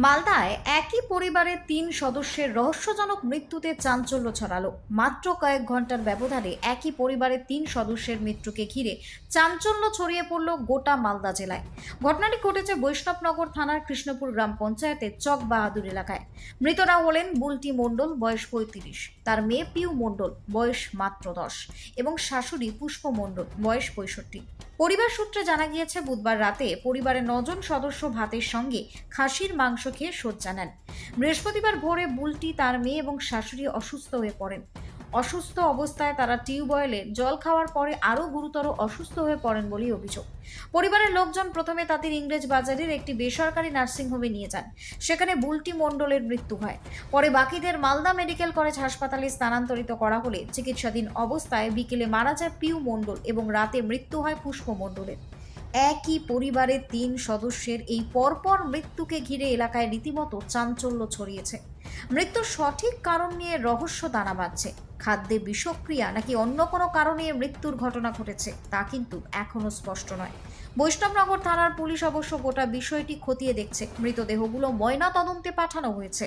মালদায় একই পরিবারের ৩ সদস্যের রহস্যজনক মৃত্যুতে চাঞ্চল্য ছড়ালো। মাত্র কয়েক ঘন্টার ব্যবধানে একই পরিবারের ৩ সদস্যের মৃত্যুকে ঘিরে চাঞ্চল্য ছড়িয়ে পড়ল গোটা মালদা জেলায়। ঘটনাটি ঘটেছে বৈষ্ণবনগর থানার কৃষ্ণপুর গ্রাম পঞ্চায়েতের চক বাহাদুর এলাকায়। মৃতরা হলেন বুলটি মণ্ডল, বয়স ৩৫, তার মেয়ে পিউ মণ্ডল, বয়স মাত্র ১০ এবং শাশুড়ি পুষ্প মণ্ডল, বয়স ৬৫। পরিবার সূত্রে জানা গিয়েছে, বুধবার রাতে পরিবারের ৯ জন সদস্য ভাতের সঙ্গে খাসির মাংস খেয়ে শয্যা নেন। বৃহস্পতিবার ভোরে বুলটি, তার মেয়ে এবং শাশুড়ি অসুস্থ হয়ে পড়েন। অসুস্থ অবস্থায় তারা টিউবওয়েলে জল খাওয়ার পরে আরও গুরুতর অসুস্থ হয়ে পড়েন বলেই অভিযোগ। পরিবারের লোকজন প্রথমে তাদের ইংরেজ বাজারের একটি বেসরকারি নার্সিংহোমে নিয়ে যান। সেখানে বুলটি মণ্ডলের মৃত্যু হয়। পরে বাকিদের মালদা মেডিকেল কলেজ হাসপাতালে স্থানান্তরিত করা হলে চিকিৎসাধীন অবস্থায় বিকেলে মারা যায় পিউ মণ্ডল এবং রাতে মৃত্যু হয় পুষ্প মণ্ডলের। একই পরিবারের ৩ সদস্যের এই পরপর মৃত্যুকে ঘিরে এলাকায় রীতিমতো চাঞ্চল্য ছড়িয়েছে। মৃত্যুর সঠিক কারণ নিয়ে রহস্য দানা বাঁধছে। খাদ্যে বিষক্রিয়া নাকি অন্য কোনো কারণে মৃত্যুর ঘটনা ঘটেছে তা কিন্তু এখনো স্পষ্ট নয়। বৈষ্ণবনগর থানার পুলিশ অবশ্য গোটা বিষয়টি খতিয়ে দেখছে। মৃতদেহগুলো ময়না তদন্তে পাঠানো হয়েছে।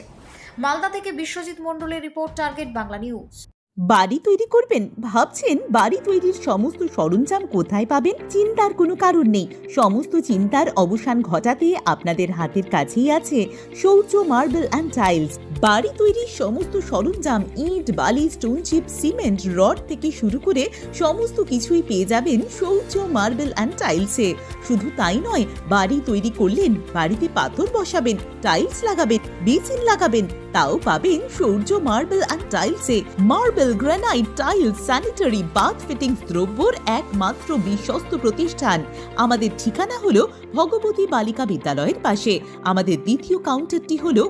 মালদা থেকে বিশ্বজিৎ মণ্ডলের রিপোর্ট, টার্গেট বাংলা নিউজ। বাড়ি তৈরি করবেন? ভাবছেন বাড়ি তৈরির সমস্ত সরঞ্জাম কোথায় পাবেন? চিন্তার কোনো কারণ নেই। সমস্ত চিন্তার অবসান ঘটাতে আপনাদের হাতের কাছেই আছে শৌর্য মার্বেল অ্যান্ড টাইলস। বাড়ি তৈরির সমস্ত সরঞ্জাম, ইট, বালি, স্টোন চিপ, সিমেন্ট, রড থেকে শুরু করে সমস্ত কিছুই পেয়ে যাবেন শৌর্য মার্বেল অ্যান্ড টাইলসে। শুধু তাই নয়, বাড়ি তৈরি করলেন, বাড়িতে পাথর বসাবেন, টাইলস লাগাবেন, বেসিন লাগাবেন, তাও পাবেন শৌর্য মার্বেল অ্যান্ড টাইলসে। Marble, granite, tiles, sanitary, bath fittings দ্রব্যর একমাত্র বিশ্বস্ত প্রতিষ্ঠান। আমাদের ঠিকানা হলো ভগবতী বালিকা বিদ্যালয়ের পাশে। আমাদের দ্বিতীয় কাউন্টারটি হলো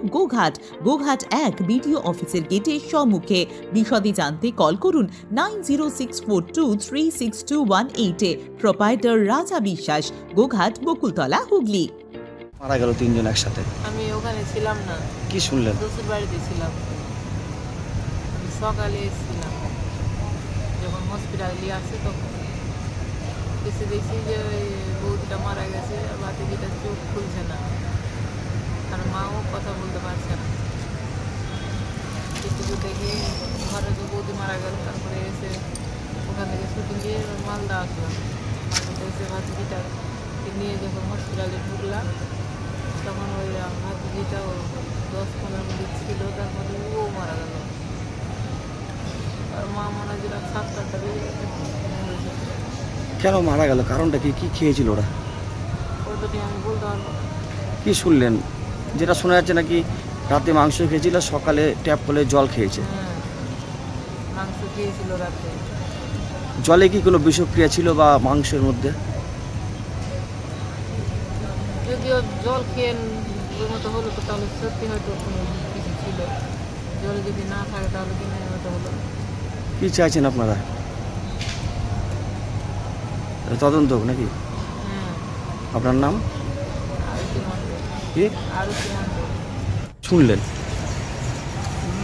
গোঘাট ১ বিডিও অফিসের গেটের সম্মুখে। বিশদে জানতে কল করুন 9064236218 প্রোপাইটার রাজা বিশ্বাস, গোঘাট, বকুলতলা, হুগলি। মারা গেল ৩ জন একসাথে। আমি ওখানে ছিলাম না, কি শুনলেন? শ্বশুর বাড়িতে ছিলাম। আমি সকালে এসেছিলাম, যখন হসপিটাল নিয়ে আসছে তখন এসে দেখছি যে ওই বৌদিটা মারা গেছে, বাতিজিটা চোখ খুলছে না, আর মাও কথা বলতে পারছে না। কিছু দেখে ঘরে তো বৌদি মারা গেল, তারপরে এসে ওখান থেকে ছুটি দিয়ে মালদা আসলাম। মালদাতে এসে ভাতিজিটা নিয়ে যখন হসপিটালে ঢুকলাম তখন ওই ভাতিজিটাও 10-15 মিনিট ছিল, তারপরে ও মারা গেল। আর মা মারা যেরকম 7-8টা বেজে গেছে। কেন মারা গেল? কারণটা কি? কি খেয়েছিল ওরা? ওটা আমি বলতে পারবো না। কি শুনলেন? যেটা শোনা যাচ্ছে নাকি রাতে মাংস খেয়েছিল, সকালে ট্যাপ কলে জল খেয়েছে। হ্যাঁ, মাংস খেয়েছিল রাতে। জলে কি কোনো বিষক্রিয়া ছিল বা মাংসের মধ্যে? যদিও জল খেয়ে ওর মতো হলো তো তাহলে সত্যি হয়তো কোনো কিছু ছিল। জল যদি না থাকে তাহলে কিনে মতো হলো। কি চাইছেন আপনারা? তদন্ত হোক নাকি? হ্যাঁ, আপনার নাম আরতি মণ্ডল। কি আরতি মণ্ডল। শুনলেন?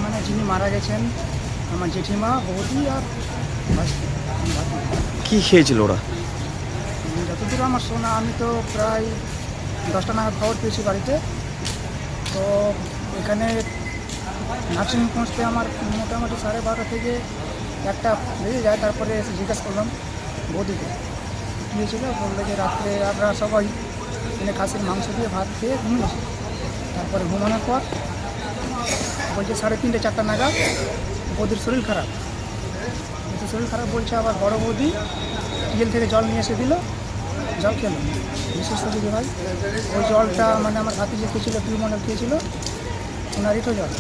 মানে যিনি মারা গেছেন আমার জেঠিমা, বৌদি আর ভাস্তি। কি খেয়েছিল ওরা? যতদূর আমার শোনা, আমি তো প্রায় 10টা নাগাদ খবর পেয়েছি বাড়িতে। তো এখানে নার্সিং পৌঁছতে আমার মোটামুটি 12:30 থেকে 1টা বেজে যায়। তারপরে এসে জিজ্ঞেস করলাম বৌদিকে কী হয়েছিল। বললো যে রাত্রে আমরা সবাই এখানে খাসির মাংস দিয়ে ভাত খেয়ে ঘুমিয়েছি। তারপরে ঘুমানোর পর বলছে 3:30-4টা নাগাদ বৌদির শরীর খারাপ। কিন্তু শরীর খারাপ বলছে, আবার বড় বৌদি টিএল থেকে জল নিয়ে এসে দিল, জল খেলো। বিশেষ করে দিদি ভাই ওই জলটা মানে আমার ভাতিজি খেয়েছিল, পিউ মণ্ডল খেয়েছিল, ওনার এঁটো জল।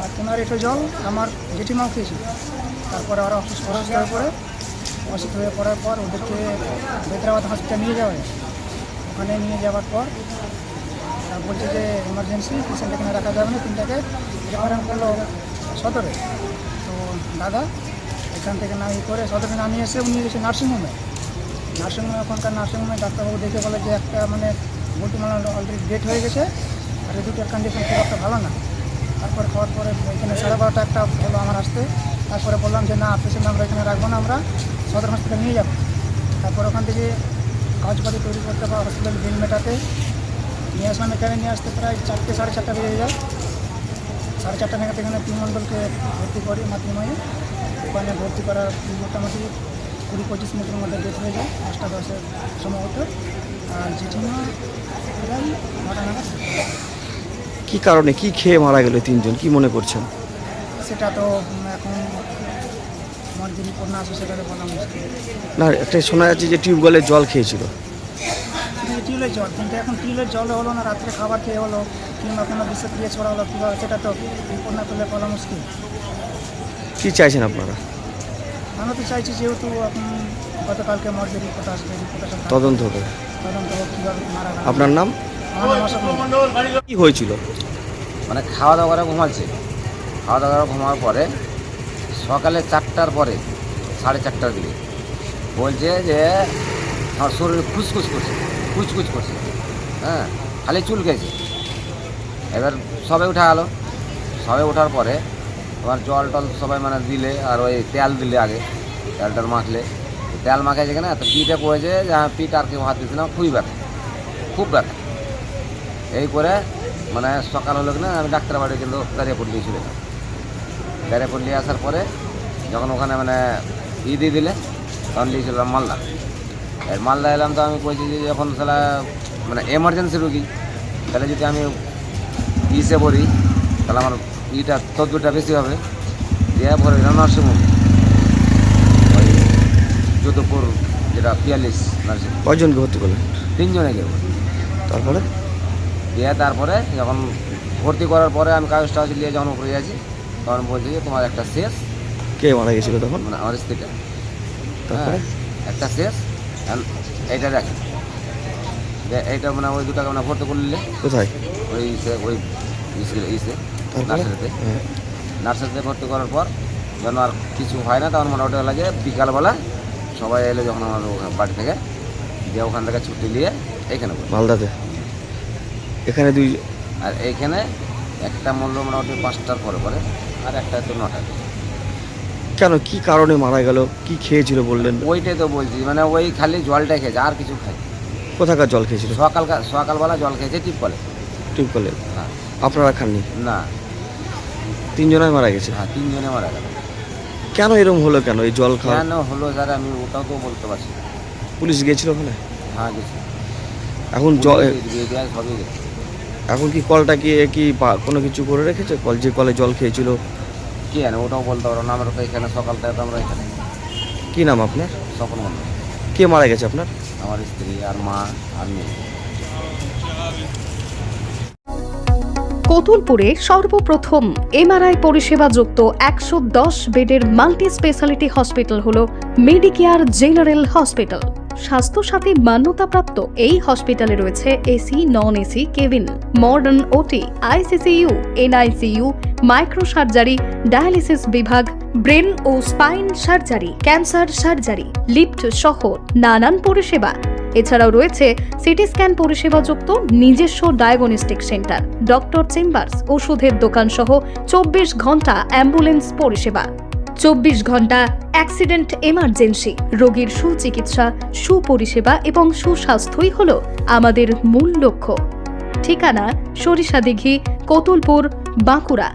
আর ওনার এঁটো জল আমার জেঠিমাও খেয়েছিল। তারপরে আরও অসুস্থ হয়ে পড়ে, অসুস্থ হয়ে পড়ার পর ওদেরকে হায়দ্রাবাদ হসপিটাল নিয়ে যাওয়া হয়। ওখানে নিয়ে যাওয়ার পর বলছে যে এমার্জেন্সি পেশেন্ট এখানে রাখা যাবে না, 3টাকে রেফারেন্স করলো সদরে। তো দাদা এখান থেকে না করে সদরে নামিয়ে এসে উনি গেছে নার্সিংহোমে। ওখানকার নার্সিংহোমে ডাক্তারবাবু দেখে বলে যে একটা মানে বলটিমালা অলরেডি ডেট হয়ে গেছে, আর এই দুটোর কন্ডিশন খুব একটা ভালো না। তারপরে খাওয়ার পরে এখানে 12:30 একটা হলো আমার আসতে। তারপরে বললাম যে না, পেশেন্ট আমরা এখানে রাখবো না, আমরা সদর হসপিটাল নিয়ে যাবো। তারপর ওখান থেকে কাগজপাতি তৈরি করতে বা হসপিটাল বিল মেটাতে নিয়ে আসলাম এখানে, নিয়ে আসতে প্রায় 4টে সাড়ে 4টা বেজে যায়। 4:30 নাগাদ এখানে পিমণ্ডলকে ভর্তি করি মাতৃময়ে। ওখানে ভর্তি করার মোটামুটি 20-25 মিনিটের মধ্যে ডেট হয়ে যায়, 5টা 10-এর সম্ভবত। আর জেঠিমা প্রায় 9টা নাগাদ। কি কারণে, কি খেয়ে মারা গেল তিনজন, কি মনে করছেন? সেটা তো এখন আমার যে রিপোর্ট না আসে সেটা তো বলা মুশকিল। না, একটা শোনা যাচ্ছে যে টিউবওয়েলের জল খেয়েছিল। টিউলের জল, কিন্তু এখন টিউলের জল হলো না, রাত্রে খাবার খেয়ে হলো, কিংবা কোনো বিষক্রিয়া ছড়া হলো কিংবা সেটা তো রিপোর্ট না করলে বলা মুশকিল। কি চাইছেন আপনারা? আমরা তো চাইছি যেহেতু গতকালকে আমার যে রিপোর্ট আসবে, রিপোর্ট আসলে তদন্ত হবে। তদন্ত হোক কীভাবে মারা গেল। আপনার নাম? আমার নাম অশোক মণ্ডল। কি হয়েছিল? মানে খাওয়া দাওয়া করে ঘুমাচ্ছে, খাওয়া দাওয়া করে ঘুমার পরে সকালে 4টার পরে 4:30টার দিকে বলছে যে আমার শরীরে খুসখুস করছে, কুচকুচ করছে, হ্যাঁ, খালি চুলকেছে। এবার সবে উঠা গেলো, সবে ওঠার পরে তোমার জল টল সবাই মানে দিলে, আর ওই তেল দিলে, আগে তেলটাল মাখলে, তেল মাখে যেখানে এত পিঠে পড়েছে যে পিঠ আর কেউ হাত দিচ্ছে না, খুবই ব্যথা, খুব ব্যথা। এই করে মানে সকাল হলো কিনা আমি ডাক্তার বাড়ি কিন্তু দাঁড়িয়ে পড়লিয়ে চলে গেলাম। দাঁড়িয়ে পড়লিয়ে আসার পরে যখন ওখানে মানে দিয়ে দিলে, তখন নিয়ে চললাম মালদা। এর মালদা এলাম, তো আমি বলছি যে যখন তাহলে মানে এমার্জেন্সি রুগী, তাহলে যদি আমি ইসে পড়ি তাহলে আমার তদবিরটা বেশি হবে। দিয়ে ভরে দিলাম নার্সিংহোম, ওই যোধপুর, যেটা 42 নার্সিং। কয়জনকে ভর্তি করলেন? 3 জনে গেল। তারপরে দিয়ে তারপরে যখন ভর্তি করার পরে আমি কাগজ টাগজ নিয়ে যখন উপরে যাচ্ছি, তখন বলছি যে তোমার একটা শেষ, কে মারা গেছিল তখন? মানে আমার স্ত্রীটা, তারপরে একটা শেষ, এইটা দেখেন, এইটা মানে ওই দুটাকে মানে ভর্তি করলে কোথায়? ওই ইসে তারপরে? নার্সারিতে। হ্যাঁ। নার্সারিতে ভর্তি করার পর যেন আর কিছু হয় না, তখন মোটামুটি লাগে বিকালবেলা সবাই এলো যখন আমার বাড়ি থেকে, দিয়ে ওখান থেকে ছুটি নিয়ে এইখানে বলি। মালদাতে এখানে দুই, আর এইখানে একটা মূল্য মোটামুটি 5টার পরে পরে, আর একটা তো 9টা। কেন, কি কারণে মারা গেল, কি খেয়েছিল বললেন? ওইটাই তো বলছি, মানে ওই খালি জলটাই খেয়েছে, আর কিছু খাই। কোথাকার জল খেয়েছিল? সকালবেলা জল খেয়েছে টিপকলে। টিউবওয়েলের। হ্যাঁ। আপনারা খাননি? না, 3 জনাই মারা গেছে। হ্যাঁ, 3 জনে মারা গেল। কেন এরকম হলো, কেন এই জল খাওয়া? কেন হলো স্যার আমি ওটাও তো বলতে পারছি না। পুলিশ গিয়েছিল ওখানে? হ্যাঁ, গেছি। এখন জল, সবই গেছে। এখন কি কলটা কি কোনো কিছু করে রেখেছে? কল, যে কলে জল খেয়েছিল? কি জানে, ওটাও বলতে পারো না। আমরা তো এখানে সকাল থেকে তো আমরা এখানে। কি নাম আপনার? সকল মন্ডল। কে মারা গেছে আপনার? আমার স্ত্রী আর মা আর মেয়ে। কতুলপুরে সর্বপ্রথম এমআরআই পরিষেবা যুক্ত 110 বেডের মাল্টি স্পেশালিটি হসপিটাল হলো মেডিকেয়ার জেনারেল হসপিটাল। স্বাস্থ্যসাথী মান্যতাপ্রাপ্ত এই হসপিটালে রয়েছে AC, non AC cabin, modern OT, ICCU, NICU, micro surgery, dialysis বিভাগ, ব্রেন ও spine surgery, cancer surgery, lift সহ নানান পরিষেবা। এছাড়াও রয়েছে সিটি স্ক্যান পরিষেবা যুক্ত নিজস্ব ডায়াগনস্টিক সেন্টার, ডক্টর চেম্বার্স, ওষুধের দোকান সহ 24 ঘন্টা অ্যাম্বুলেন্স পরিষেবা। 24 ঘন্টা অ্যাক্সিডেন্ট এমার্জেন্সি, রোগীর সুচিকিৎসা, সুপরিষেবা এবং সুস্বাস্থ্যই হলো আমাদের মূল লক্ষ্য। ঠিকানা সরিষাদিঘি, কতুলপুর, বাঁকুড়া।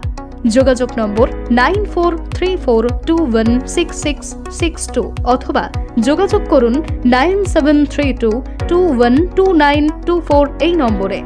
যোগাযোগ নম্বর 9434216662 অথবা যোগাযোগ করুন 9732212924 এই নম্বরে।